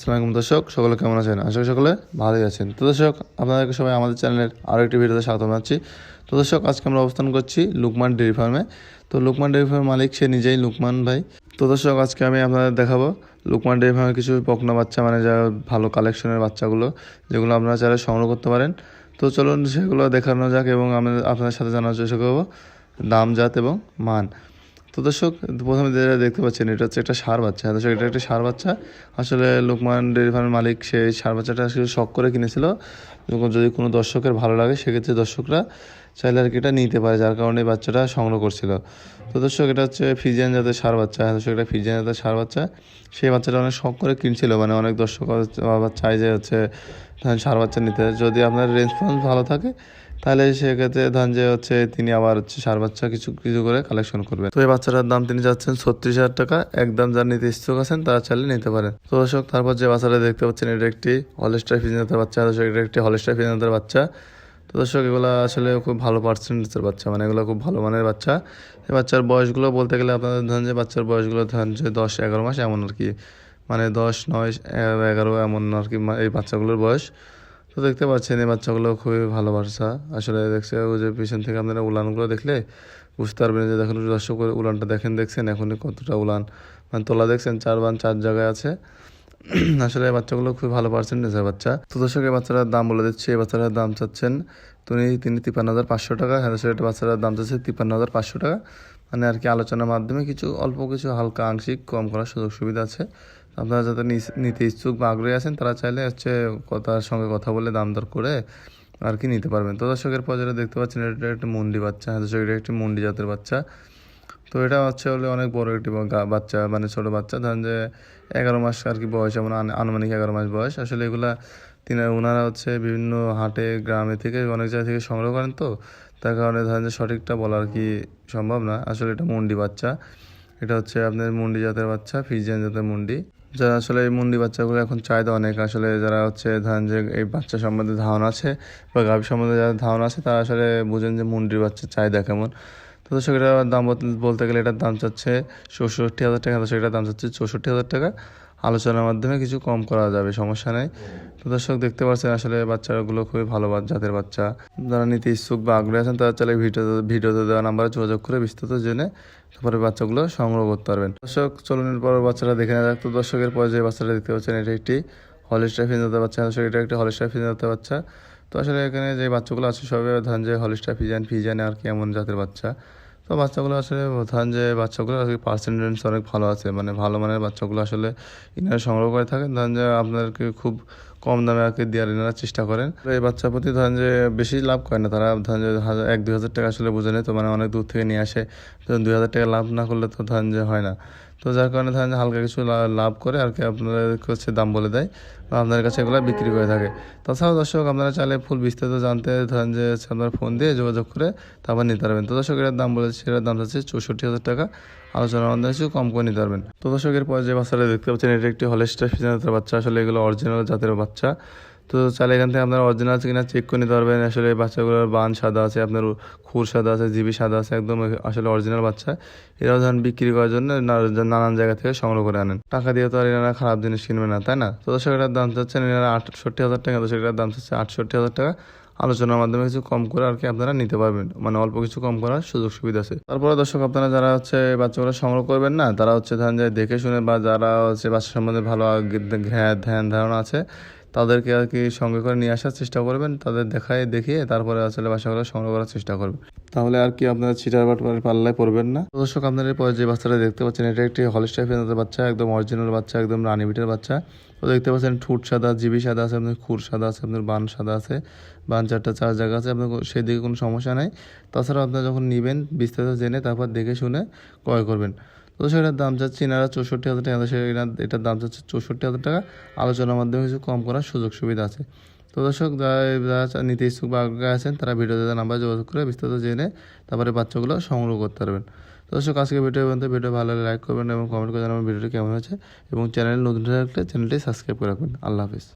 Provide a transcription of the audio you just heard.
আসসালামু আলাইকুম দর্শক, সকলে কেমন আছেন? আশা করি সকলে ভালোই আছেন। তো দর্শক, আপনাদেরকে সবাই আমাদের চ্যানেলের আরও একটি ভিডিওতে স্বাগত জানাচ্ছি। তো দর্শক, আজকে আমরা অবস্থান করছি লুকমান ডেয়ারি ফার্মে। তো লুকমান ডেয়ারি ফার্মের মালিক সে নিজেই লুকমান ভাই। তো দর্শক, আজকে আমি আপনাদের দেখাবো লুকমান ডেয়ারি ফার্মের কিছু বকনা বাচ্চা, মানে যা ভালো কালেকশনের বাচ্চাগুলো, যেগুলো আপনারা চাইলে সংগ্রহ করতে পারেন। তো চলুন সেগুলো দেখানো যাক এবং আমি আপনাদের সাথে জানার চেষ্টা করবো দাম, জাত এবং মান। তো দর্শক, প্রথমে যেটা দেখতে পাচ্ছেন এটা হচ্ছে একটা ষাঁড় বাচ্চা। দর্শক, এটা একটা ষাঁড় বাচ্চা। আসলে লোকমান ডেয়ারি ফার্মের মালিক সেই ষাঁড় বাচ্চাটা আসলে শখ করে কিনেছিল। যদি কোনো দর্শকের ভালো লাগে সেক্ষেত্রে দর্শকরা চাইলে আর কি এটা নিতে পারে, যার কারণে এই বাচ্চাটা সংগ্রহ করছিল। তো দর্শক, এটা হচ্ছে ফিজিয়ান জাতের ষাঁড় বাচ্চা। দর্শক, এটা ফিজিয়ান জাতের ষাঁড় বাচ্চা। সেই বাচ্চাটা অনেক শখ করে কিনছিল, মানে অনেক দর্শক আবার চাই যে হচ্ছে ষাঁড় বাচ্চা নিতে। যদি আপনার রেসপন্স ভালো থাকে তাহলে সেক্ষেত্রে যে হচ্ছে তিনি আবার হচ্ছে ষাঁড় বাচ্চা কিছু কিছু করে কালেকশন করবেন। তো এই বাচ্চাটার দাম তিনি যাচ্ছেন 36,000 টাকা। একদম যার নিতে ইচ্ছুক আছেন তারা চাইলে নিতে পারেন। তো দর্শক, তারপর যে বাচ্চাটা দেখতে পাচ্ছেন এটা একটি হলস্টাইন ফ্রিজিয়ানের বাচ্চা। দর্শক, এটা একটি হলস্টাইন ফ্রিজিয়ানের বাচ্চা। তো দর্শক, এগুলো আসলে খুব ভালো পার্সেন্টেজের বাচ্চা, মানে এগুলো খুব ভালো মানের বাচ্চা। এই বাচ্চার বয়সগুলো বলতে গেলে আপনাদের ধরেন যে বাচ্চার বয়সগুলো ধরেন যে 10-11 মাস এমন আর কি, মানে 10, 9, 11 এমন আর কি এই বাচ্চাগুলোর বয়স। তো দেখতে পাচ্ছেন এই বাচ্চাগুলো খুবই ভালো বাচ্চা। আসলে দেখছে ওই যে পিছন থেকে আপনারা উলানগুলো দেখলে বুঝতে পারবেন, যে দেখুন দর্শক উলানটা দেখছেন এখনই কতটা উলান, মানে তোলা দেখছেন 4 জায়গায় আছে। আসলে এই বাচ্চাগুলো খুবই ভালো পার্সেন্টেজের বাচ্চা। তো দর্শক, এই বাচ্চাটার দাম বলে দিচ্ছি। এই বাচ্চাটার দাম চাচ্ছেন তিনি 53,500 টাকা। হ্যাঁ দর্শক, এটা বাচ্চাটার দাম চাচ্ছে 53,500 টাকা। মানে আর কি আলোচনার মাধ্যমে অল্প কিছু হালকা আংশিক কম করার সুযোগ সুবিধা আছে। আপনারা যাতে নিতে ইচ্ছুক বা আগ্রহী আছেন তারা চাইলে হচ্ছে তার সঙ্গে কথা বলে দাম দর করে আর কি নিতে পারবেন। তো দর্শকের পর্যায়ে দেখতে পাচ্ছেন এটা একটা মুন্ডি বাচ্চা। হ্যাঁ দর্শক, এটা একটি মুন্ডি জাতের বাচ্চা। তো এটা হচ্ছে অনেক বড় একটি বাচ্চা, মানে ছোট বাচ্চা। ধরেন যে 11 মাস আর কি বয়স, এমন আনুমানিক 11 মাস বয়স। আসলে এগুলা ওনারা হচ্ছে বিভিন্ন হাটে গ্রামে থেকে অনেক জায়গা থেকে সংগ্রহ করেন। তো তার কারণে ধরেন যে সঠিকটা বলা আর কি সম্ভব না। আসলে এটা মুন্ডি বাচ্চা। এটা হচ্ছে আপনার মুন্ডি জাতের বাচ্চা, ফ্রিজিয়ান জাতের মুন্ডি। যারা আসলে এই মুন্ডি বাচ্চাগুলো এখন চাহিদা অনেক। আসলে যারা হচ্ছে ধরেন যে এই বাচ্চা সম্বন্ধে ধারণা আছে বা গাভী সম্বন্ধে যারা ধারণা আছে তারা আসলে বুঝেন যে মুন্ডির বাচ্চার চাহিদা কেমন। তো দর্শক, এটার দাম বলতে গেলে এটার দাম চাচ্ছে 66,000 টাকা। দর্শক, এটার দাম চাচ্ছে 64,000 টাকা। আলোচনার মাধ্যমে কিছু কম করা যাবে, সমস্যা নেই। তো দর্শক, দেখতে পাচ্ছেন আসলে বাচ্চাগুলো খুবই ভালো জাতের বাচ্চা। যারা নিতে ইচ্ছুক বা আগ্রহী আছেন তারা চাইলে ভিডিওতে দেওয়া নাম্বারে যোগাযোগ করে বিস্তারিত জেনে তারপরে বাচ্চাগুলো সংগ্রহ করতে পারবেন। দর্শক, চলুন এরপর বাচ্চাটা দেখে নেওয়া যাক। তো দর্শকের পরে যে বাচ্চাটা দেখতে পাচ্ছেন এটা একটি হলস্টাইন ফ্রিজিয়ান বাচ্চা। দর্শক, এটা একটি হলস্টাইন ফ্রিজিয়ান বাচ্চা। তো আসলে এখানে যে বাচ্চাগুলো আছে সবাই ধরেন যে হলস্টাইন ফ্রিজিয়ান আর কি এমন জাতের বাচ্চা। তো বাচ্চাগুলো আসলে ধরেন যে বাচ্চাগুলো আসলে পার্সেন্টেজ অনেক ভালো আছে, মানে ভালো মানের বাচ্চাগুলো আসলে ইনারা সংগ্রহ করে থাকেন। ধরেন যে আপনাদেরকে খুব কম দামে আর কি দেওয়ার ইনারা চেষ্টা করেন। এই বাচ্চার প্রতি ধরেন যে বেশি লাভ করে না তারা। ধরেন যে 1-2 হাজার টাকা আসলে বুঝে নেয়, তো মানে অনেক দূর থেকে নিয়ে আসে। তো 2,000 টাকা লাভ না করলে তো ধরেন যে হয় না। তো যার কারণে ধরেন যে হালকা কিছু লাভ করে আর কি আপনাদেরকে হচ্ছে দাম বলে দেয় বা আপনাদের কাছে এগুলো বিক্রি করে থাকে। তাছাড়াও দর্শক, আপনারা চাইলে ফুল বিস্তারিত জানতে ধরেন যে আপনারা ফোন দিয়ে যোগাযোগ করে তারপর নিতে পারবেন। তো দর্শক, এটার দাম বলেছে, এটার দাম হচ্ছে 64,000 টাকা। আলোচনার মাধ্যমে কিছু কম করে নিতে পারবেন। তো দর্শকের পরে যে বাচ্চাটা দেখতে পাচ্ছেন এটা একটি হলস্টাইন ফ্রিজিয়ান জাতের বাচ্চা। আসলে এগুলো অরিজিনাল জাতের বাচ্চা। তো চাইলে এখান থেকে আপনারা অরিজিনাল আছে কিনা চেক করে নিতে পারবেন। আসলে বাচ্চাগুলোর বান সাদা আছে, আপনার খুর সাদা আছে, জিবি সাদা আছে, একদম আসলে অরিজিনাল বাচ্চা। এরাও ধরেন বিক্রি করার জন্য নানান জায়গা থেকে সংগ্রহ করে আনেন। টাকা দিয়ে তো আর এনারা খারাপ জিনিস কিনবে না, তাই না? তো দর্শক, এটার দাম চাচ্ছেন এনারা 68,000 টাকা। দর্শক, এটার দাম চাচ্ছে 68,000 টাকা। আলোচনার মাধ্যমে কিছু কম করে আর কি আপনারা নিতে পারবেন, মানে অল্প কিছু কম করার সুযোগ সুবিধা আছে। তারপরে দর্শক, আপনারা যারা হচ্ছে বাচ্চাগুলো সংগ্রহ করবেন না, তারা হচ্ছে ধরেন যে দেখে শুনে বা যারা হচ্ছে বাচ্চা সম্বন্ধে ভালো ধ্যান ধারণা আছে তাদেরকে আর কি সঙ্গে করে নিয়ে আসার চেষ্টা করবেন। তাদের দেখিয়ে তারপরে আসলে বাচ্চাগুলো সংগ্রহ করার চেষ্টা করবেন। তাহলে আর কি আপনারা চিটার বাটপার পাল্লায় পড়বেন না। তো দর্শক, আপনারা এরপরে যে বাচ্চাটা দেখতে পাচ্ছেন এটা একটি হলস্টাইন ফ্রিজিয়ান বাচ্চা, একদম অরিজিনাল বাচ্চা, একদম রানী বিটের বাচ্চা। তো দেখতে পাচ্ছেন ঠোঁট সাদা, জিবি সাদা আছে, আপনার খুর সাদা আছে, আপনার বান সাদা আছে, বান 4 জায়গা আছে। আপনার সেই দিকে কোনো সমস্যা নাই। তাছাড়া আপনারা যখন নেবেন বিস্তারিত জেনে তারপর দেখে শুনে ক্রয় করবেন। তো সেটার দাম চাচ্ছে এনারা 64,000 টাকা। এটার দাম চাচ্ছে 64,000 টাকা। আলোচনার মাধ্যমে কিছু কম করার সুযোগ সুবিধা আছে। তো দর্শক, যারা নিতে ইচ্ছুক বা আগ্রহী আছেন তারা ভিডিওতে নাম্বার যোগাযোগ করে বিস্তারিত জেনে তারপরে বাচ্চাগুলো সংগ্রহ করতে পারবেন। তো দর্শক, আজকে ভিডিও ভালো লাগলে লাইক করবেন এবং কমেন্ট করে জানাবেন ভিডিওটি কেমন হয়েছে এবং চ্যানেল নতুন থাকলে চ্যানেলটি সাবস্ক্রাইব করে রাখবেন। আল্লাহ হাফিজ।